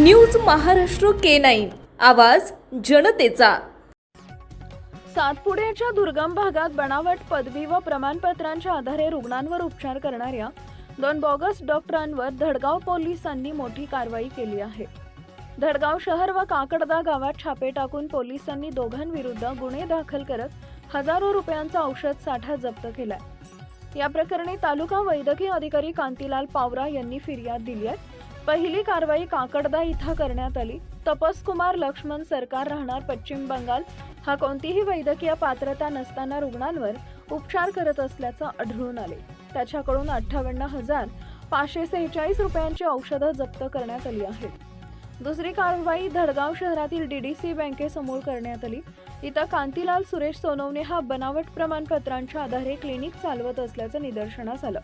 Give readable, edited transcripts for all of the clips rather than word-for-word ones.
News Maharashtra K9 आवाज जनतेचा। सातपुड्याच्या दुर्गम भागात बनावट पदवी व प्रमाणपत्रांच्या आधारे रुग्णांवर उपचार करणाऱ्या 2 बोगस डॉक्टरांवर धडगाव पोलिसांनी मोठी कारवाई केली आहे। धडगाव शहर व काकडदा गावात छापे टाकून पोलिसांनी दोघांविरुद्ध गुन्हे दाखल करत हजारो रुपयांचा औषध साठा जप्त केलाय। या प्रकरणी तालुका वैद्यकीय अधिकारी कांतीलाल पावरा यांनी फिर्याद दिली आहे। पहिली कारवाई काकडदा इथं करण्यात आली। तपसकुमार लक्ष्मण सरकार राहणार पश्चिम बंगाल हा कोणतीही वैद्यकीय पात्रता नसताना रुग्णांवर उपचार करत असल्याचं आढळून आले। त्याच्याकडून 58,546 रुपयांची औषधं जप्त करण्यात आली आहेत। दुसरी कारवाई धडगाव शहरातील DDC बँकेसमोर करण्यात आली। इथं कांतीलाल सुरेश सोनवणे हा बनावट प्रमाणपत्रांच्या आधारे क्लिनिक चालवत असल्याचं निदर्शनास आलं।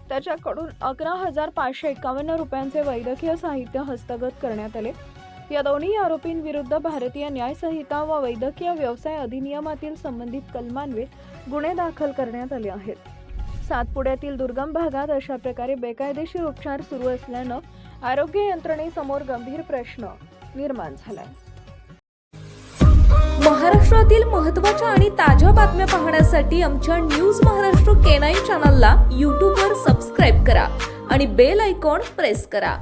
त्याच्याकडून 11,551 रुपयांचे वैद्यकीय साहित्य हस्तगत करण्यात आले। या दोन्ही आरोपींविरुद्ध भारतीय न्याय संहिता व वैद्यकीय व्यवसाय अधिनियमातील संबंधित कलमांवर गुन्हे दाखल करण्यात आले आहेत। सातपुड्यातील दुर्गम भागात अशा प्रकारे बेकायदेशीर उपचार सुरू असल्यानं आरोग्य यंत्रणेसमोर गंभीर प्रश्न निर्माण झालाय। महाराष्ट्रातील महत्त्वाच्या आणि ताज्या बातम्या पाहण्यासाठी आमच्या न्यूज महाराष्ट्र K9 चॅनलला YouTube वर सबस्क्राइब करा आणि बेल आयकॉन प्रेस करा।